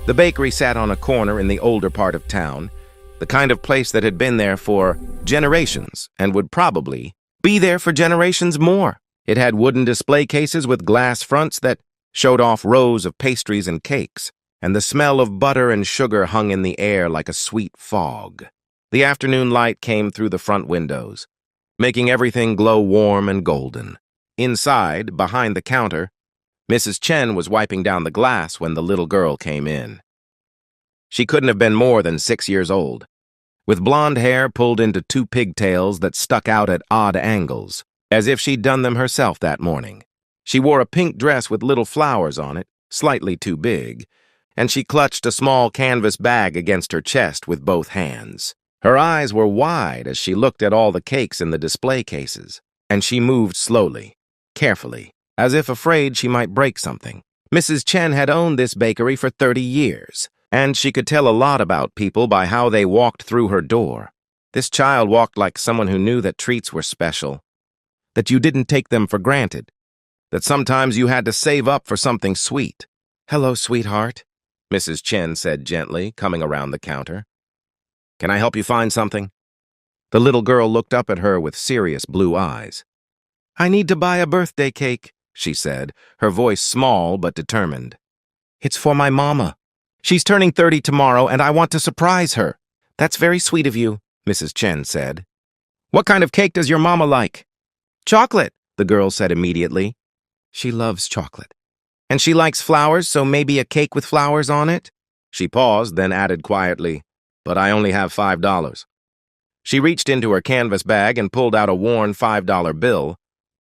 The bakery sat on a corner in the older part of town, the kind of place that had been there for generations and would probably be there for generations more. It had wooden display cases with glass fronts that showed off rows of pastries and cakes, and the smell of butter and sugar hung in the air like a sweet fog. The afternoon light came through the front windows, making everything glow warm and golden. Inside, behind the counter, Mrs. Chen was wiping down the glass when the little girl came in. She couldn't have been more than 6 years old, with blonde hair pulled into 2 pigtails that stuck out at odd angles, as if she'd done them herself that morning. She wore a pink dress with little flowers on it, slightly too big, and she clutched a small canvas bag against her chest with both hands. Her eyes were wide as she looked at all the cakes in the display cases, and she moved slowly, carefully, as if afraid she might break something. Mrs. Chen had owned this bakery for 30 years, and she could tell a lot about people by how they walked through her door. This child walked like someone who knew that treats were special, that you didn't take them for granted, that sometimes you had to save up for something sweet. "Hello, sweetheart," Mrs. Chen said gently, coming around the counter. "Can I help you find something?" The little girl looked up at her with serious blue eyes. "I need to buy a birthday cake," she said, her voice small but determined. "It's for my mama. She's turning 30 tomorrow, and I want to surprise her." "That's very sweet of you," Mrs. Chen said. "What kind of cake does your mama like?" "Chocolate," the girl said immediately. "She loves chocolate. And she likes flowers, so maybe a cake with flowers on it?" She paused, then added quietly, "But I only have $5. She reached into her canvas bag and pulled out a worn $5 bill,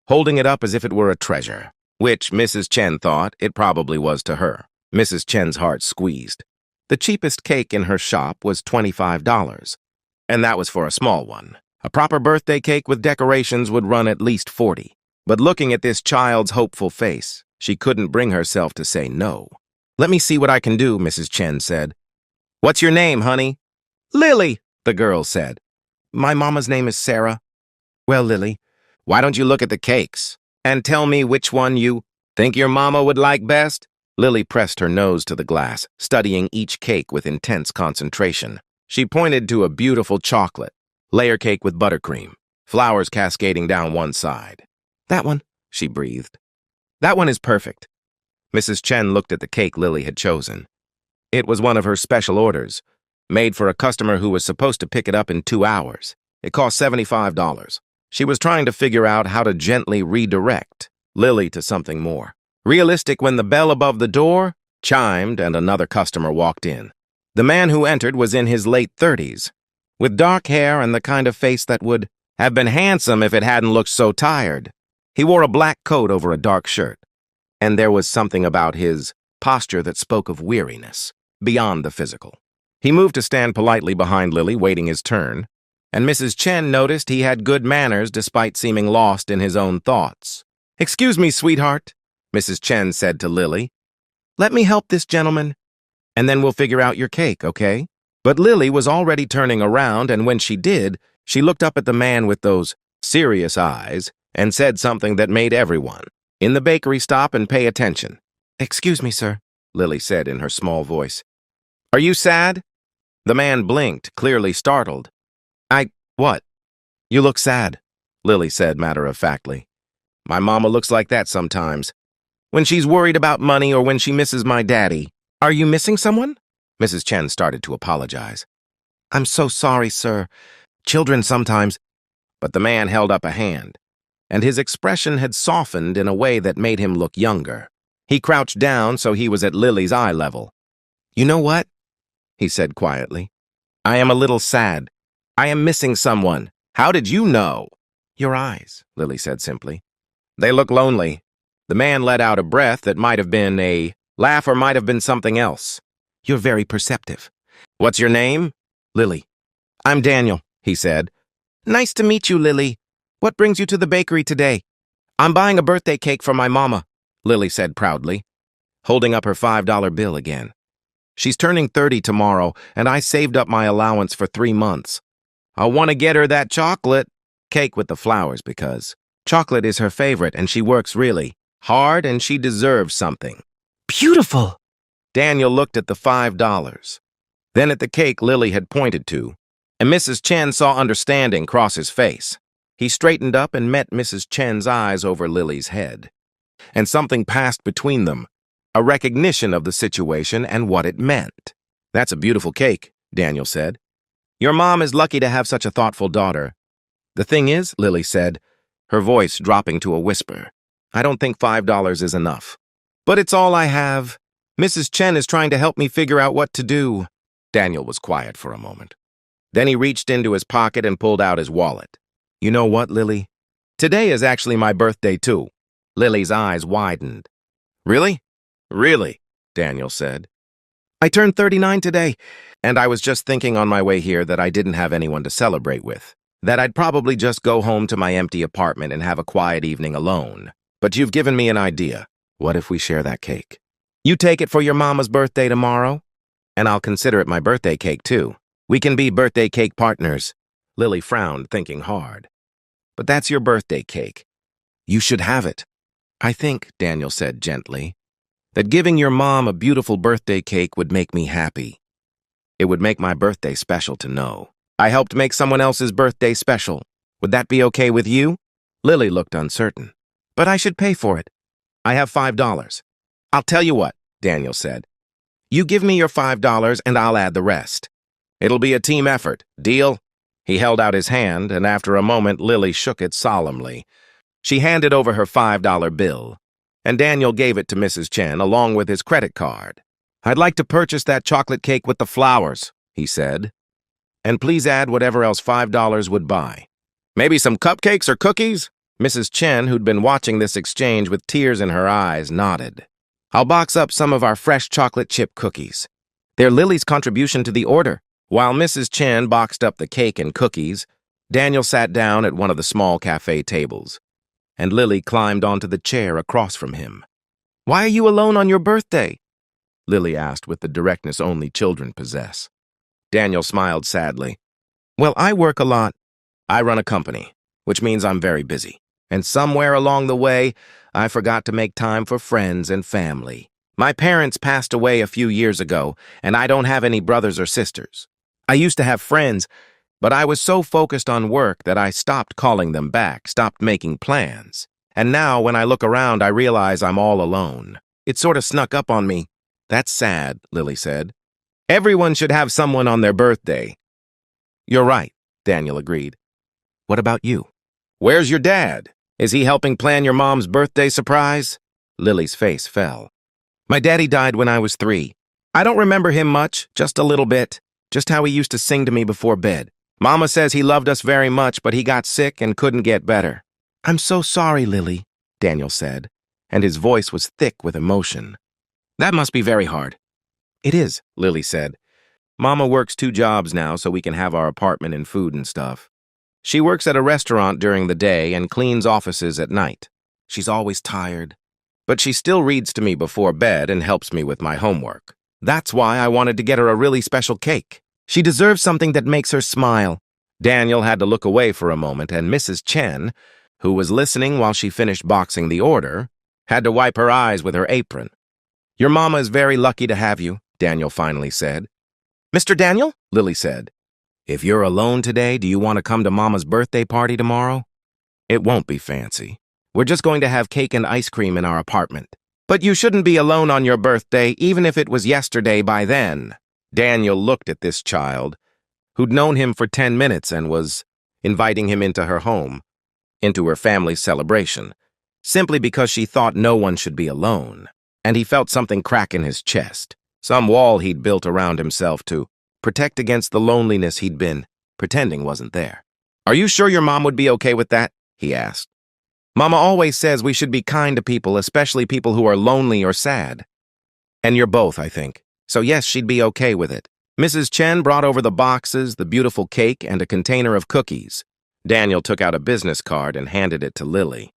holding it up as if it were a treasure, which Mrs. Chen thought it probably was to her. Mrs. Chen's heart squeezed. The cheapest cake in her shop was $25, and that was for a small one. A proper birthday cake with decorations would run at least $40. But looking at this child's hopeful face, she couldn't bring herself to say no. "Let me see what I can do," Mrs. Chen said. "What's your name, honey?" "Lily," the girl said. "My mama's name is Sarah." "Well, Lily, why don't you look at the cakes and tell me which one you think your mama would like best?" Lily pressed her nose to the glass, studying each cake with intense concentration. She pointed to a beautiful chocolate, layer cake with buttercream, flowers cascading down one side. "That one," she breathed. "That one is perfect." Mrs. Chen looked at the cake Lily had chosen. It was one of her special orders, made for a customer who was supposed to pick it up in 2 hours. It cost $75. She was trying to figure out how to gently redirect Lily to something more realistic when the bell above the door chimed and another customer walked in. The man who entered was in his late 30s, with dark hair and the kind of face that would have been handsome if it hadn't looked so tired. He wore a black coat over a dark shirt, and there was something about his posture that spoke of weariness, beyond the physical. He moved to stand politely behind Lily, waiting his turn, and Mrs. Chen noticed he had good manners despite seeming lost in his own thoughts. "Excuse me, sweetheart," Mrs. Chen said to Lily. "Let me help this gentleman, and then we'll figure out your cake, okay?" But Lily was already turning around, and when she did, she looked up at the man with those serious eyes and said something that made everyone in the bakery stop and pay attention. "Excuse me, sir," Lily said in her small voice. "Are you sad?" The man blinked, clearly startled. What? You look sad," Lily said matter-of-factly. "My mama looks like that sometimes, when she's worried about money or when she misses my daddy." "Are you missing someone?" Mrs. Chen started to apologize. "I'm so sorry, sir. Children sometimes—" But the man held up a hand, and his expression had softened in a way that made him look younger. He crouched down so he was at Lily's eye level. "You know what?" he said quietly. "I am a little sad. I am missing someone. How did you know?" "Your eyes," Lily said simply. "They look lonely." The man let out a breath that might have been a laugh or might have been something else. "You're very perceptive." "What's your name?" "Lily." "I'm Daniel," he said. "Nice to meet you, Lily. What brings you to the bakery today?" "I'm buying a birthday cake for my mama," Lily said proudly, holding up her $5 bill again. "She's turning 30 tomorrow, and I saved up my allowance for 3 months. I want to get her that chocolate cake with the flowers because chocolate is her favorite and she works really hard and she deserves something." "Beautiful," Daniel looked at the $5, then at the cake Lily had pointed to, and Mrs. Chen saw understanding cross his face. He straightened up and met Mrs. Chen's eyes over Lily's head. And something passed between them, a recognition of the situation and what it meant. "That's a beautiful cake," Daniel said. "Your mom is lucky to have such a thoughtful daughter." "The thing is," Lily said, her voice dropping to a whisper, "I don't think $5 is enough. But it's all I have. Mrs. Chen is trying to help me figure out what to do." Daniel was quiet for a moment. Then he reached into his pocket and pulled out his wallet. "You know what, Lily? Today is actually my birthday, too." Lily's eyes widened. "Really?" "Really," Daniel said. "I turned 39 today, and I was just thinking on my way here that I didn't have anyone to celebrate with, that I'd probably just go home to my empty apartment and have a quiet evening alone. But you've given me an idea. What if we share that cake? You take it for your mama's birthday tomorrow, and I'll consider it my birthday cake, too. We can be birthday cake partners." Lily frowned, thinking hard. "But that's your birthday cake. You should have it." "I think," Daniel said gently, "that giving your mom a beautiful birthday cake would make me happy. It would make my birthday special to know I helped make someone else's birthday special. Would that be okay with you?" Lily looked uncertain. "But I should pay for it. I have $5. "I'll tell you what," Daniel said. "You give me your $5 and I'll add the rest. It'll be a team effort. Deal?" He held out his hand, and after a moment, Lily shook it solemnly. She handed over her $5 bill, and Daniel gave it to Mrs. Chen along with his credit card. "I'd like to purchase that chocolate cake with the flowers," he said. "And please add whatever else $5 would buy. Maybe some cupcakes or cookies?" Mrs. Chen, who'd been watching this exchange with tears in her eyes, nodded. "I'll box up some of our fresh chocolate chip cookies. They're Lily's contribution to the order." While Mrs. Chen boxed up the cake and cookies, Daniel sat down at one of the small cafe tables, and Lily climbed onto the chair across from him. "Why are you alone on your birthday?" Lily asked with the directness only children possess. Daniel smiled sadly. "Well, I work a lot. I run a company, which means I'm very busy. And somewhere along the way, I forgot to make time for friends and family. My parents passed away a few years ago, and I don't have any brothers or sisters. I used to have friends, but I was so focused on work that I stopped calling them back, stopped making plans. And now, when I look around, I realize I'm all alone. It sort of snuck up on me." "That's sad," Lily said. "Everyone should have someone on their birthday." "You're right," Daniel agreed. "What about you? Where's your dad? Is he helping plan your mom's birthday surprise?" Lily's face fell. "My daddy died when I was 3. I don't remember him much, just a little bit. Just how he used to sing to me before bed. Mama says he loved us very much, but he got sick and couldn't get better." "I'm so sorry, Lily," Daniel said, and his voice was thick with emotion. "That must be very hard." "It is," Lily said. "Mama works 2 jobs now so we can have our apartment and food and stuff. She works at a restaurant during the day and cleans offices at night. She's always tired. But she still reads to me before bed and helps me with my homework. That's why I wanted to get her a really special cake. She deserves something that makes her smile." Daniel had to look away for a moment, and Mrs. Chen, who was listening while she finished boxing the order, had to wipe her eyes with her apron. "Your mama is very lucky to have you," Daniel finally said. "Mr. Daniel?" Lily said. "If you're alone today, do you want to come to Mama's birthday party tomorrow? It won't be fancy. We're just going to have cake and ice cream in our apartment. But you shouldn't be alone on your birthday, even if it was yesterday by then." Daniel looked at this child, who'd known him for 10 minutes and was inviting him into her home, into her family's celebration, simply because she thought no one should be alone. And he felt something crack in his chest, some wall he'd built around himself to protect against the loneliness he'd been pretending wasn't there. "Are you sure your mom would be okay with that?" he asked. "Mama always says we should be kind to people, especially people who are lonely or sad. And you're both, I think. So yes, she'd be okay with it." Mrs. Chen brought over the boxes, the beautiful cake, and a container of cookies. Daniel took out a business card and handed it to Lily.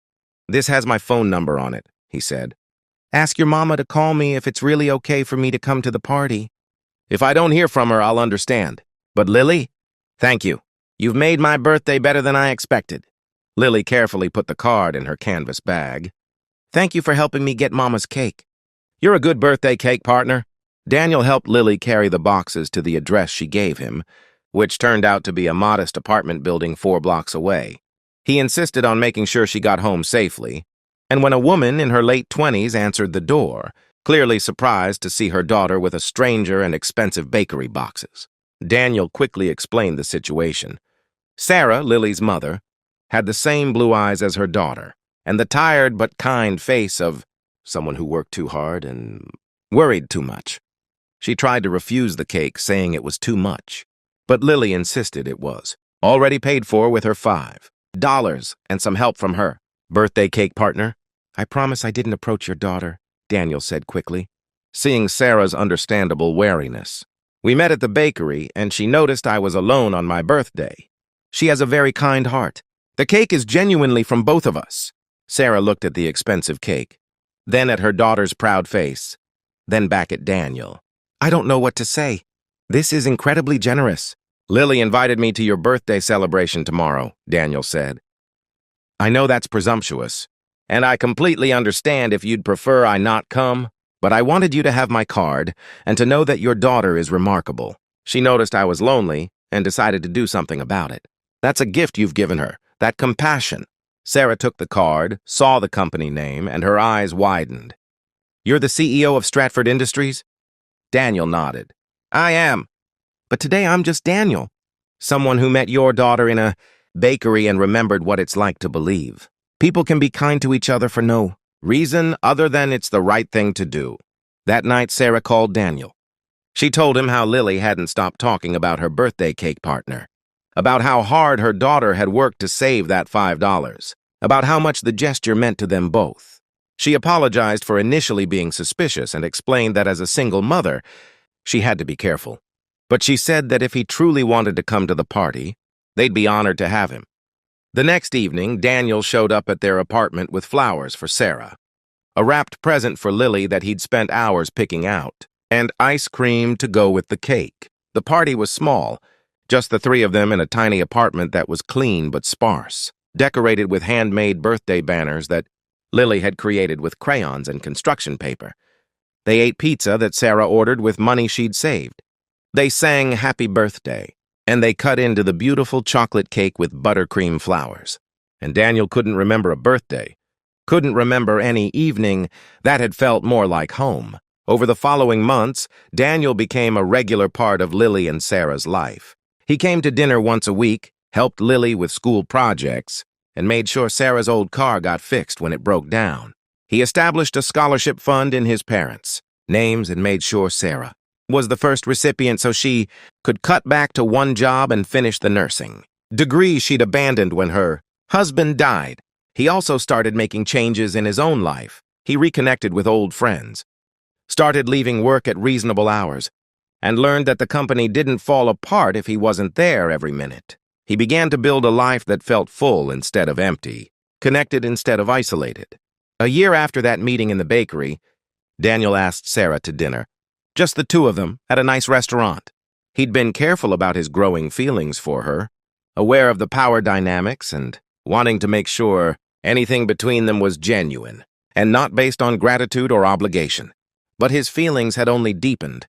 "This has my phone number on it," he said. "Ask your mama to call me if it's really okay for me to come to the party. If I don't hear from her, I'll understand. But Lily, thank you. You've made my birthday better than I expected." Lily carefully put the card in her canvas bag. "Thank you for helping me get Mama's cake. You're a good birthday cake partner. Daniel helped Lily carry the boxes to the address she gave him, which turned out to be a modest apartment building 4 blocks away. He insisted on making sure she got home safely, and when a woman in her late 20s answered the door, clearly surprised to see her daughter with a stranger and expensive bakery boxes, Daniel quickly explained the situation. Sarah, Lily's mother, had the same blue eyes as her daughter, and the tired but kind face of someone who worked too hard and worried too much. She tried to refuse the cake, saying it was too much, but Lily insisted it was, already paid for with her $5 and some help from her birthday cake partner. "I promise I didn't approach your daughter," Daniel said quickly, seeing Sarah's understandable wariness. "We met at the bakery, and she noticed I was alone on my birthday. She has a very kind heart. The cake is genuinely from both of us." Sarah looked at the expensive cake, then at her daughter's proud face, then back at Daniel. "I don't know what to say. This is incredibly generous." "Lily invited me to your birthday celebration tomorrow," Daniel said. "I know that's presumptuous, and I completely understand if you'd prefer I not come, but I wanted you to have my card and to know that your daughter is remarkable. She noticed I was lonely and decided to do something about it. That's a gift you've given her, that compassion." Sarah took the card, saw the company name, and her eyes widened. "You're the CEO of Stratford Industries?" Daniel nodded. "I am. But today I'm just Daniel, someone who met your daughter in a bakery and remembered what it's like to believe. People can be kind to each other for no reason other than it's the right thing to do." That night, Sarah called Daniel. She told him how Lily hadn't stopped talking about her birthday cake partner, about how hard her daughter had worked to save that $5, about how much the gesture meant to them both. She apologized for initially being suspicious and explained that as a single mother, she had to be careful. But she said that if he truly wanted to come to the party, they'd be honored to have him. The next evening, Daniel showed up at their apartment with flowers for Sarah, a wrapped present for Lily that he'd spent hours picking out, and ice cream to go with the cake. The party was small, just the 3 of them in a tiny apartment that was clean but sparse, decorated with handmade birthday banners that Lily had created with crayons and construction paper. They ate pizza that Sarah ordered with money she'd saved. They sang Happy Birthday, and they cut into the beautiful chocolate cake with buttercream flowers. And Daniel couldn't remember a birthday, couldn't remember any evening that had felt more like home. Over the following months, Daniel became a regular part of Lily and Sarah's life. He came to dinner once a week, helped Lily with school projects, and made sure Sarah's old car got fixed when it broke down. He established a scholarship fund in his parents' names and made sure Sarah was the first recipient so she could cut back to one job and finish the nursing degree she'd abandoned when her husband died. He also started making changes in his own life. He reconnected with old friends, started leaving work at reasonable hours, and learned that the company didn't fall apart if he wasn't there every minute. He began to build a life that felt full instead of empty, connected instead of isolated. A year after that meeting in the bakery, Daniel asked Sarah to dinner, just the 2 of them, at a nice restaurant. He'd been careful about his growing feelings for her, aware of the power dynamics and wanting to make sure anything between them was genuine and not based on gratitude or obligation. But his feelings had only deepened,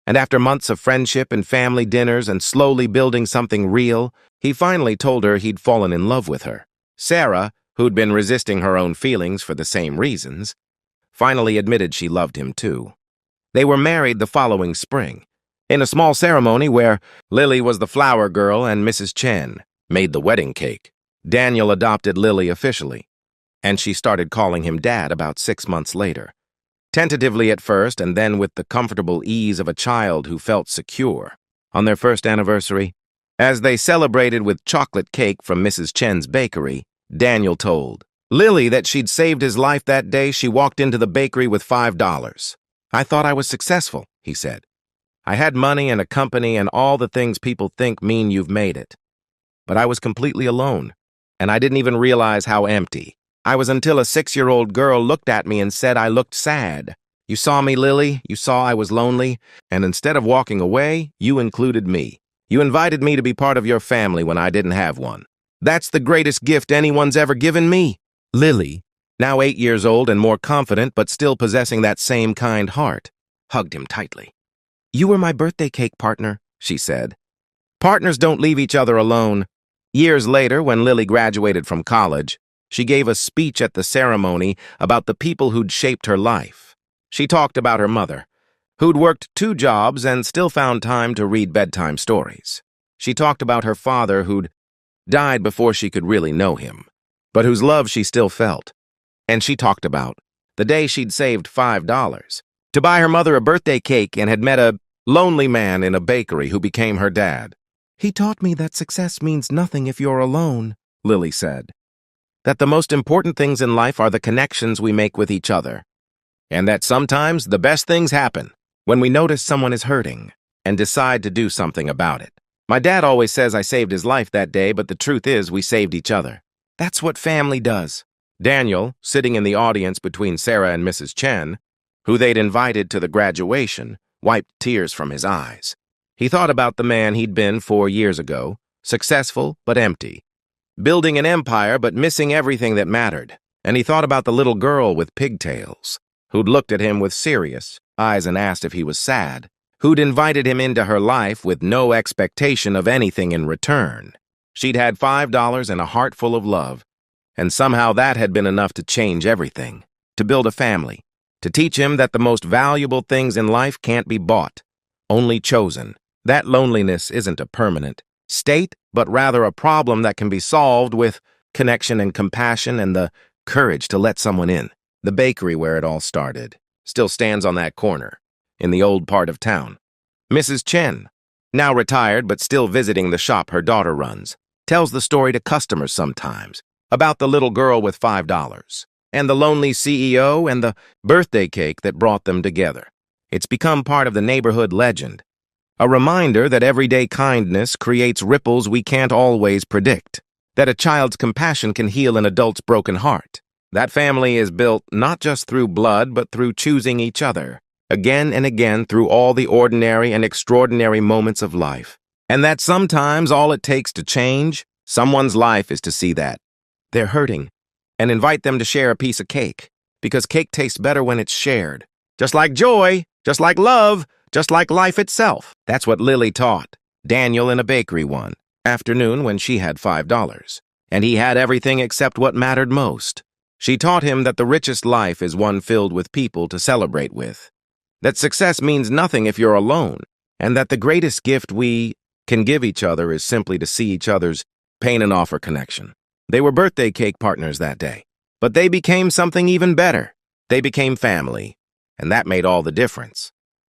and after months of friendship and family dinners and slowly building something real, he finally told her he'd fallen in love with her. Sarah, who'd been resisting her own feelings for the same reasons, finally admitted she loved him too. They were married the following spring, in a small ceremony where Lily was the flower girl and Mrs. Chen made the wedding cake. Daniel adopted Lily officially, and she started calling him Dad about 6 months later. Tentatively at first, and then with the comfortable ease of a child who felt secure. On their first anniversary, as they celebrated with chocolate cake from Mrs. Chen's bakery, Daniel told Lily that she'd saved his life that day she walked into the bakery with $5. "I thought I was successful," he said. "I had money and a company and all the things people think mean you've made it. But I was completely alone, and I didn't even realize how empty I was until a 6-year-old girl looked at me and said I looked sad. You saw me, Lily, you saw I was lonely, and instead of walking away, you included me. You invited me to be part of your family when I didn't have one. That's the greatest gift anyone's ever given me." Lily, now 8 years old and more confident but still possessing that same kind heart, hugged him tightly. "You were my birthday cake partner," she said. Partners don't leave each other alone. Years later, when Lily graduated from college, she gave a speech at the ceremony about the people who'd shaped her life. She talked about her mother, who'd worked 2 jobs and still found time to read bedtime stories. She talked about her father, who'd died before she could really know him, but whose love she still felt. And she talked about the day she'd saved $5 to buy her mother a birthday cake and had met a lonely man in a bakery who became her dad. "He taught me that success means nothing if you're alone," Lily said. That the most important things in life are the connections we make with each other. And that sometimes the best things happen when we notice someone is hurting and decide to do something about it. My dad always says I saved his life that day, but the truth is we saved each other. That's what family does. Daniel, sitting in the audience between Sarah and Mrs. Chen, who they'd invited to the graduation, wiped tears from his eyes. He thought about the man he'd been 4 years ago, successful but empty, building an empire but missing everything that mattered. And he thought about the little girl with pigtails, who'd looked at him with serious eyes and asked if he was sad, who'd invited him into her life with no expectation of anything in return. She'd had $5 and a heart full of love, and somehow that had been enough to change everything, to build a family, to teach him that the most valuable things in life can't be bought, only chosen. That loneliness isn't a permanent state, but rather a problem that can be solved with connection and compassion and the courage to let someone in. The bakery where it all started still stands on that corner, in the old part of town. Mrs. Chen, now retired but still visiting the shop her daughter runs, tells the story to customers sometimes about the little girl with $5 and the lonely CEO and the birthday cake that brought them together. It's become part of the neighborhood legend, a reminder that everyday kindness creates ripples we can't always predict, that a child's compassion can heal an adult's broken heart. That family is built not just through blood, but through choosing each other, again and again through all the ordinary and extraordinary moments of life. And that sometimes all it takes to change someone's life is to see that they're hurting and invite them to share a piece of cake, because cake tastes better when it's shared. Just like joy, just like love, just like life itself. That's what Lily taught Daniel in a bakery one afternoon when she had $5, and he had everything except what mattered most. She taught him that the richest life is one filled with people to celebrate with, that success means nothing if you're alone, and that the greatest gift we can give each other is simply to see each other's pain and offer connection. They were birthday cake partners that day, but they became something even better. They became family, and that made all the difference.